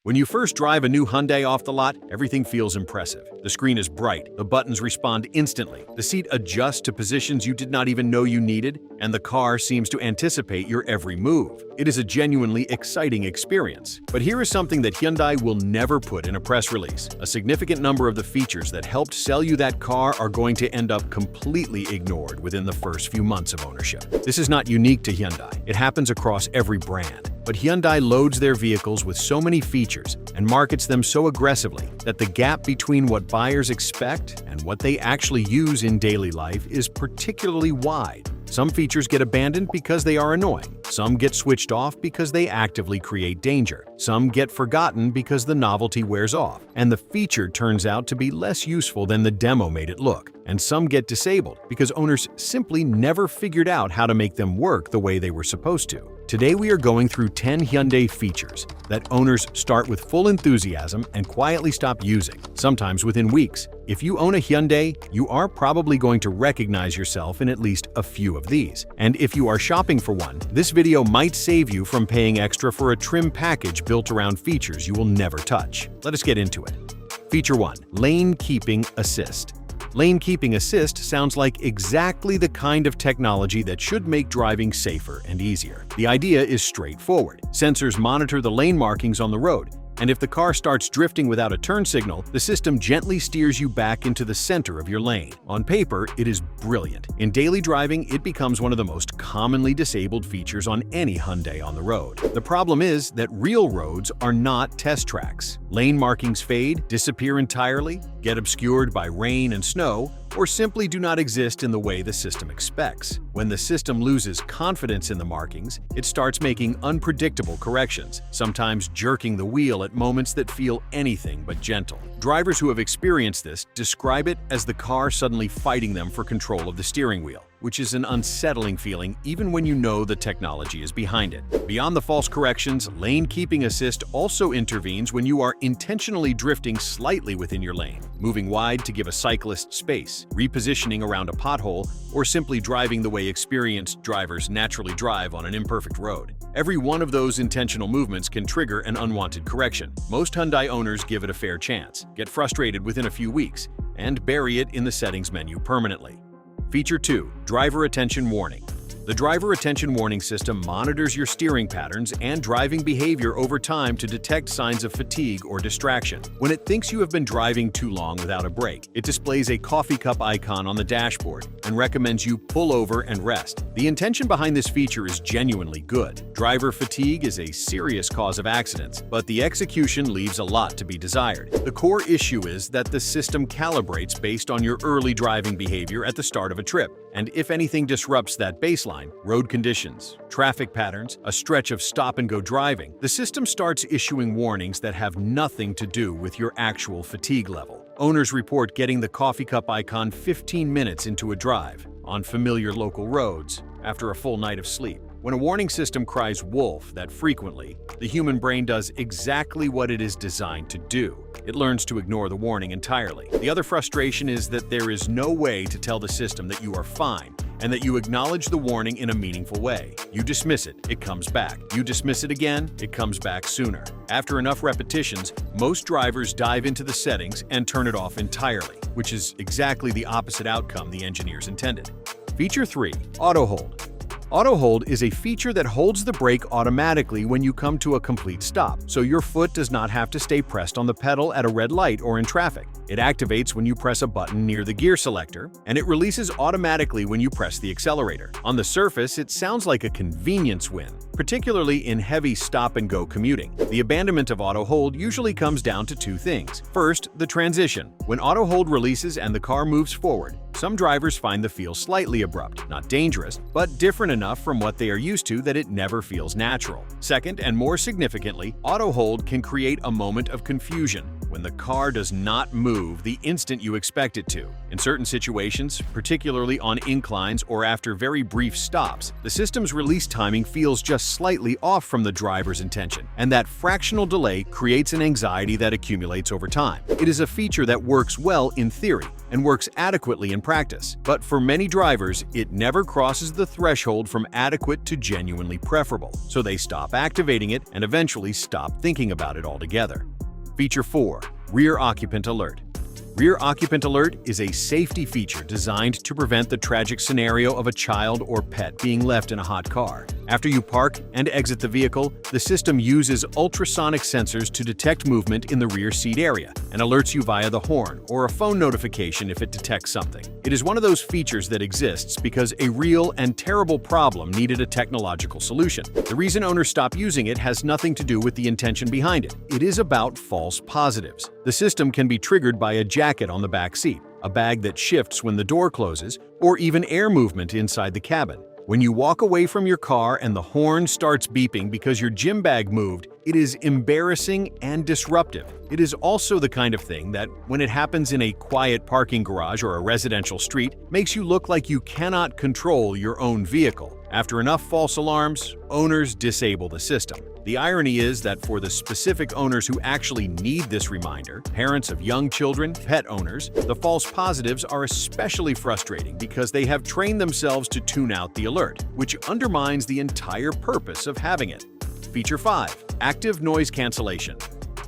When you first drive a new Hyundai off the lot, everything feels impressive. The screen is bright, the buttons respond instantly, the seat adjusts to positions you did not even know you needed, and the car seems to anticipate your every move. It is a genuinely exciting experience. But here is something that Hyundai will never put in a press release. A significant number of the features that helped sell you that car are going to end up completely ignored within the first few months of ownership. This is not unique to Hyundai. It happens across every brand. But Hyundai loads their vehicles with so many features and markets them so aggressively that the gap between what buyers expect and what they actually use in daily life is particularly wide. Some features get abandoned because they are annoying. Some get switched off because they actively create danger. Some get forgotten because the novelty wears off, and the feature turns out to be less useful than the demo made it look. And some get disabled because owners simply never figured out how to make them work the way they were supposed to. Today we are going through 10 Hyundai features that owners start with full enthusiasm and quietly stop using, sometimes within weeks. If you own a Hyundai, you are probably going to recognize yourself in at least a few of these. And if you are shopping for one, this video might save you from paying extra for a trim package built around features you will never touch. Let us get into it. Feature 1. Lane Keeping Assist. Lane Keeping Assist sounds like exactly the kind of technology that should make driving safer and easier. The idea is straightforward. Sensors monitor the lane markings on the road, and if the car starts drifting without a turn signal, the system gently steers you back into the center of your lane. On paper, it is brilliant. In daily driving, it becomes one of the most commonly disabled features on any Hyundai on the road. The problem is that real roads are not test tracks. Lane markings fade, disappear entirely, get obscured by rain and snow, or simply do not exist in the way the system expects. When the system loses confidence in the markings, it starts making unpredictable corrections, sometimes jerking the wheel at moments that feel anything but gentle. Drivers who have experienced this describe it as the car suddenly fighting them for control of the steering wheel, which is an unsettling feeling even when you know the technology is behind it. Beyond the false corrections, Lane Keeping Assist also intervenes when you are intentionally drifting slightly within your lane, moving wide to give a cyclist space, repositioning around a pothole, or simply driving the way experienced drivers naturally drive on an imperfect road. Every one of those intentional movements can trigger an unwanted correction. Most Hyundai owners give it a fair chance, get frustrated within a few weeks, and bury it in the settings menu permanently. Feature 2. Driver Attention Warning. The Driver Attention Warning system monitors your steering patterns and driving behavior over time to detect signs of fatigue or distraction. When it thinks you have been driving too long without a break, it displays a coffee cup icon on the dashboard and recommends you pull over and rest. The intention behind this feature is genuinely good. Driver fatigue is a serious cause of accidents, but the execution leaves a lot to be desired. The core issue is that the system calibrates based on your early driving behavior at the start of a trip, and if anything disrupts that baseline, road conditions, traffic patterns, a stretch of stop-and-go driving, the system starts issuing warnings that have nothing to do with your actual fatigue level. Owners report getting the coffee cup icon 15 minutes into a drive, on familiar local roads, after a full night of sleep. When a warning system cries wolf that frequently, the human brain does exactly what it is designed to do. It learns to ignore the warning entirely. The other frustration is that there is no way to tell the system that you are fine and that you acknowledge the warning in a meaningful way. You dismiss it, it comes back. You dismiss it again, it comes back sooner. After enough repetitions, most drivers dive into the settings and turn it off entirely, which is exactly the opposite outcome the engineers intended. Feature 3. Auto Hold. Auto Hold is a feature that holds the brake automatically when you come to a complete stop, so your foot does not have to stay pressed on the pedal at a red light or in traffic. It activates when you press a button near the gear selector, and it releases automatically when you press the accelerator. On the surface, it sounds like a convenience win, particularly in heavy stop-and-go commuting. The abandonment of Auto Hold usually comes down to two things. First, the transition. When Auto Hold releases and the car moves forward, some drivers find the feel slightly abrupt, not dangerous, but different enough from what they are used to that it never feels natural. Second, and more significantly, Auto Hold can create a moment of confusion when the car does not move the instant you expect it to. In certain situations, particularly on inclines or after very brief stops, the system's release timing feels just slightly off from the driver's intention, and that fractional delay creates an anxiety that accumulates over time. It is a feature that works well in theory, and works adequately in practice. But for many drivers, it never crosses the threshold from adequate to genuinely preferable, so they stop activating it and eventually stop thinking about it altogether. Feature 4. Rear Occupant Alert. Rear Occupant Alert is a safety feature designed to prevent the tragic scenario of a child or pet being left in a hot car. After you park and exit the vehicle, the system uses ultrasonic sensors to detect movement in the rear seat area and alerts you via the horn or a phone notification if it detects something. It is one of those features that exists because a real and terrible problem needed a technological solution. The reason owners stop using it has nothing to do with the intention behind it. It is about false positives. The system can be triggered by a jacket on the back seat, a bag that shifts when the door closes, or even air movement inside the cabin. When you walk away from your car and the horn starts beeping because your gym bag moved, it is embarrassing and disruptive. It is also the kind of thing that, when it happens in a quiet parking garage or a residential street, makes you look like you cannot control your own vehicle. After enough false alarms, owners disable the system. The irony is that for the specific owners who actually need this reminder, parents of young children, pet owners, the false positives are especially frustrating because they have trained themselves to tune out the alert, which undermines the entire purpose of having it. Feature 5. Active Noise Cancellation.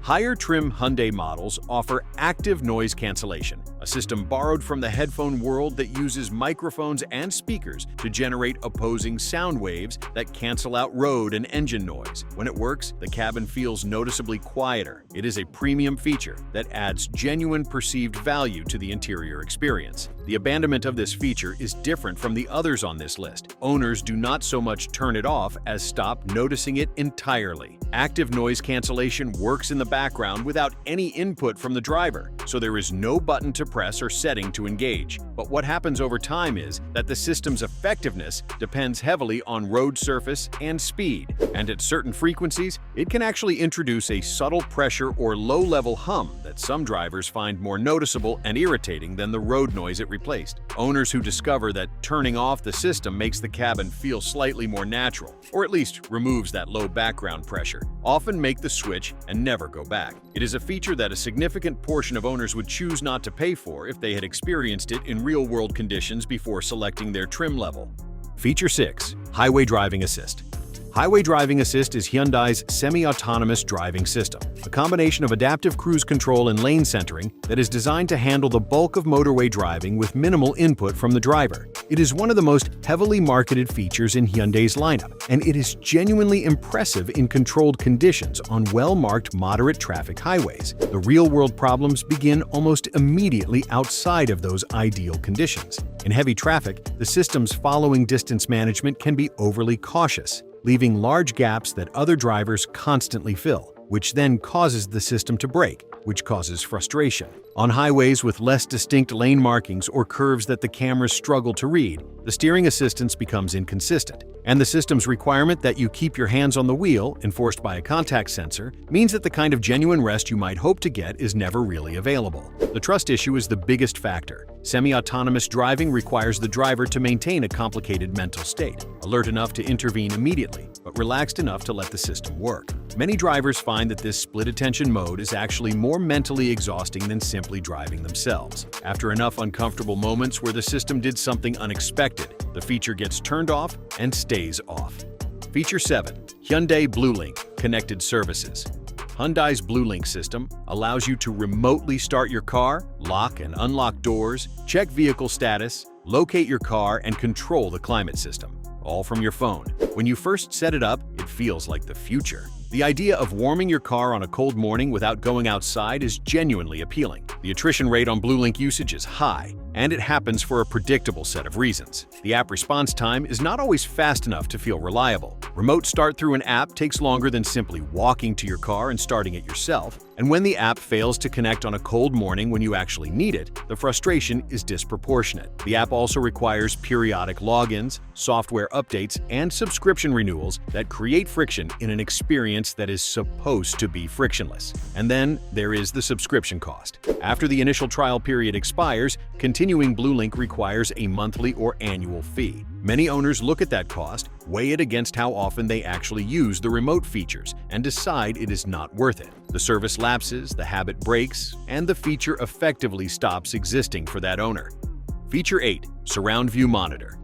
Higher trim Hyundai models offer active noise cancellation, a system borrowed from the headphone world that uses microphones and speakers to generate opposing sound waves that cancel out road and engine noise. When it works, the cabin feels noticeably quieter. It is a premium feature that adds genuine perceived value to the interior experience. The abandonment of this feature is different from the others on this list. Owners do not so much turn it off as stop noticing it entirely. Active noise cancellation works in the background without any input from the driver, so there is no button to press or setting to engage. But what happens over time is that the system's effectiveness depends heavily on road surface and speed, and at certain frequencies, it can actually introduce a subtle pressure or low-level hum that some drivers find more noticeable and irritating than the road noise it replaced. Owners who discover that turning off the system makes the cabin feel slightly more natural, or at least removes that low background pressure, often make the switch and never go back. It is a feature that a significant portion of owners would choose not to pay for if they had experienced it in real-world conditions before selecting their trim level. Feature 6. Highway Driving Assist. Highway Driving Assist is Hyundai's semi-autonomous driving system, a combination of adaptive cruise control and lane centering that is designed to handle the bulk of motorway driving with minimal input from the driver. It is one of the most heavily marketed features in Hyundai's lineup, and it is genuinely impressive in controlled conditions on well-marked moderate traffic highways. The real-world problems begin almost immediately outside of those ideal conditions. In heavy traffic, the system's following distance management can be overly cautious, leaving large gaps that other drivers constantly fill, which then causes the system to break, which causes frustration. On highways with less distinct lane markings or curves that the cameras struggle to read, the steering assistance becomes inconsistent, and the system's requirement that you keep your hands on the wheel, enforced by a contact sensor, means that the kind of genuine rest you might hope to get is never really available. The trust issue is the biggest factor. Semi-autonomous driving requires the driver to maintain a complicated mental state, alert enough to intervene immediately, but relaxed enough to let the system work. Many drivers find that this split attention mode is actually more mentally exhausting than simply driving themselves. After enough uncomfortable moments where the system did something unexpected, the feature gets turned off and stays off. Feature 7. Hyundai Bluelink Connected Services. Hyundai's Bluelink system allows you to remotely start your car, lock and unlock doors, check vehicle status, locate your car, and control the climate system, all from your phone. When you first set it up, it feels like the future. The idea of warming your car on a cold morning without going outside is genuinely appealing. The attrition rate on Bluelink usage is high, and it happens for a predictable set of reasons. The app response time is not always fast enough to feel reliable. Remote start through an app takes longer than simply walking to your car and starting it yourself, and when the app fails to connect on a cold morning when you actually need it, the frustration is disproportionate. The app also requires periodic logins, software updates, and subscription renewals that create friction in an experience experience that is supposed to be frictionless. And then there is the subscription cost. After the initial trial period expires, continuing Bluelink requires a monthly or annual fee. Many owners look at that cost, weigh it against how often they actually use the remote features, and decide it is not worth it. The service lapses, the habit breaks, and the feature effectively stops existing for that owner. Feature 8. Surround View Monitor.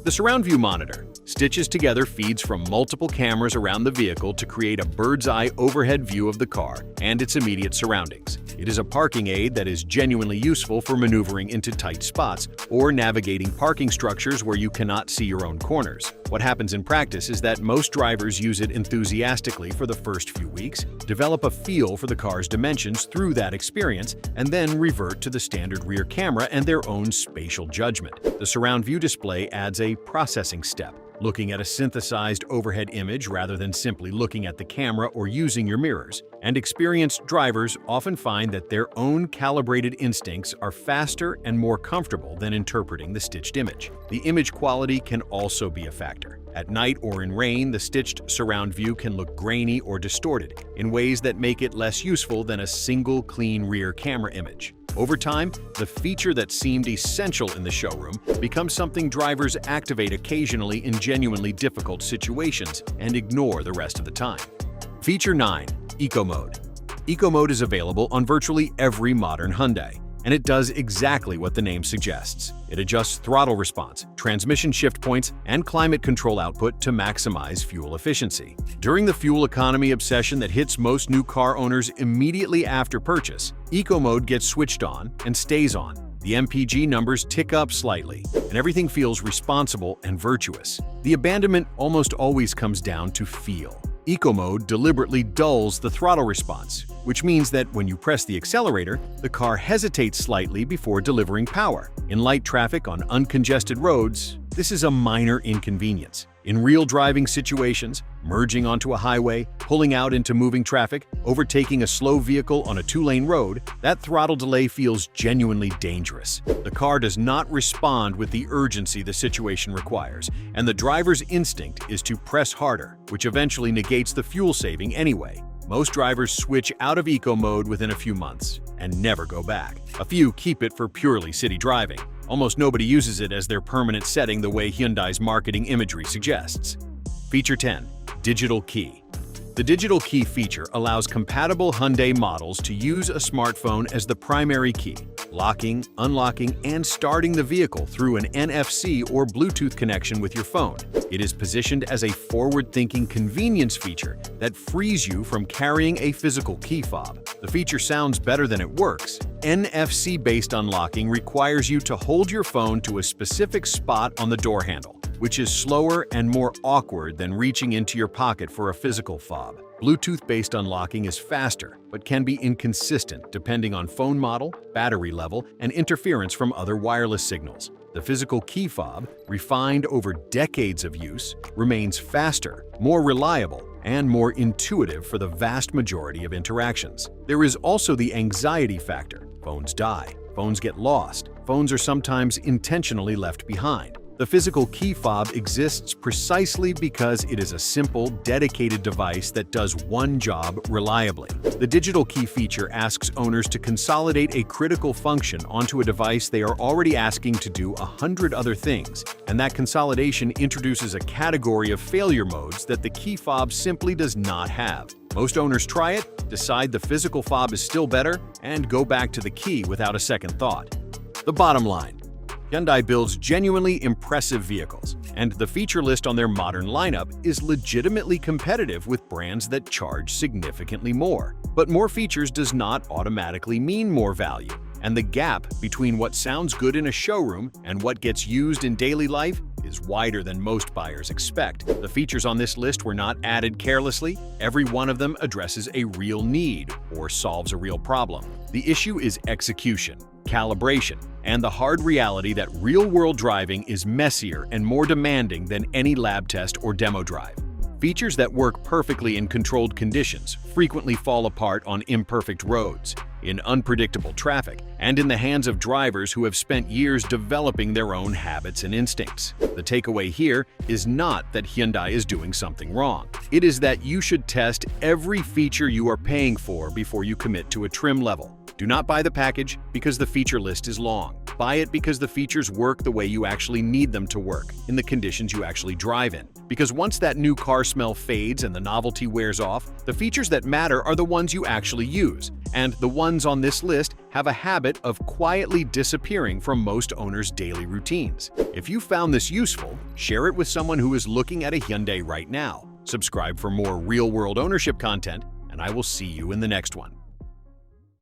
The Surround View Monitor stitches together feeds from multiple cameras around the vehicle to create a bird's-eye overhead view of the car and its immediate surroundings. It is a parking aid that is genuinely useful for maneuvering into tight spots or navigating parking structures where you cannot see your own corners. What happens in practice is that most drivers use it enthusiastically for the first few weeks, develop a feel for the car's dimensions through that experience, and then revert to the standard rear camera and their own spatial judgment. The Surround View display adds a processing step, looking at a synthesized overhead image rather than simply looking at the camera or using your mirrors. And experienced drivers often find that their own calibrated instincts are faster and more comfortable than interpreting the stitched image. The image quality can also be a factor. At night or in rain, the stitched surround view can look grainy or distorted in ways that make it less useful than a single clean rear camera image. Over time, the feature that seemed essential in the showroom becomes something drivers activate occasionally in genuinely difficult situations and ignore the rest of the time. Feature 9. Eco Mode. Eco Mode is available on virtually every modern Hyundai, and it does exactly what the name suggests. It adjusts throttle response, transmission shift points, and climate control output to maximize fuel efficiency. During the fuel economy obsession that hits most new car owners immediately after purchase, Eco Mode gets switched on and stays on. The MPG numbers tick up slightly, and everything feels responsible and virtuous. The abandonment almost always comes down to feel. Eco Mode deliberately dulls the throttle response, which means that when you press the accelerator, the car hesitates slightly before delivering power. In light traffic on uncongested roads, this is a minor inconvenience. In real driving situations, merging onto a highway, pulling out into moving traffic, overtaking a slow vehicle on a two-lane road, that throttle delay feels genuinely dangerous. The car does not respond with the urgency the situation requires, and the driver's instinct is to press harder, which eventually negates the fuel saving anyway. Most drivers switch out of Eco Mode within a few months and never go back. A few keep it for purely city driving. Almost nobody uses it as their permanent setting the way Hyundai's marketing imagery suggests. Feature 10. Digital Key. The Digital Key feature allows compatible Hyundai models to use a smartphone as the primary key, locking, unlocking, and starting the vehicle through an NFC or Bluetooth connection with your phone. It is positioned as a forward-thinking convenience feature that frees you from carrying a physical key fob. The feature sounds better than it works. NFC-based unlocking requires you to hold your phone to a specific spot on the door handle, which is slower and more awkward than reaching into your pocket for a physical fob. Bluetooth-based unlocking is faster, but can be inconsistent depending on phone model, battery level, and interference from other wireless signals. The physical key fob, refined over decades of use, remains faster, more reliable, and more intuitive for the vast majority of interactions. There is also the anxiety factor. Phones die, phones get lost, phones are sometimes intentionally left behind. The physical key fob exists precisely because it is a simple, dedicated device that does one job reliably. The Digital Key feature asks owners to consolidate a critical function onto a device they are already asking to do 100 other things, and that consolidation introduces a category of failure modes that the key fob simply does not have. Most owners try it, decide the physical fob is still better, and go back to the key without a second thought. The bottom line: Hyundai builds genuinely impressive vehicles, and the feature list on their modern lineup is legitimately competitive with brands that charge significantly more. But more features does not automatically mean more value, and the gap between what sounds good in a showroom and what gets used in daily life is wider than most buyers expect. The features on this list were not added carelessly. Every one of them addresses a real need or solves a real problem. The issue is execution, calibration, and the hard reality that real-world driving is messier and more demanding than any lab test or demo drive. Features that work perfectly in controlled conditions frequently fall apart on imperfect roads, in unpredictable traffic, and in the hands of drivers who have spent years developing their own habits and instincts. The takeaway here is not that Hyundai is doing something wrong. It is that you should test every feature you are paying for before you commit to a trim level. Do not buy the package because the feature list is long. Buy it because the features work the way you actually need them to work, in the conditions you actually drive in. Because once that new car smell fades and the novelty wears off, the features that matter are the ones you actually use. And the ones on this list have a habit of quietly disappearing from most owners' daily routines. If you found this useful, share it with someone who is looking at a Hyundai right now. Subscribe for more real-world ownership content, and I will see you in the next one.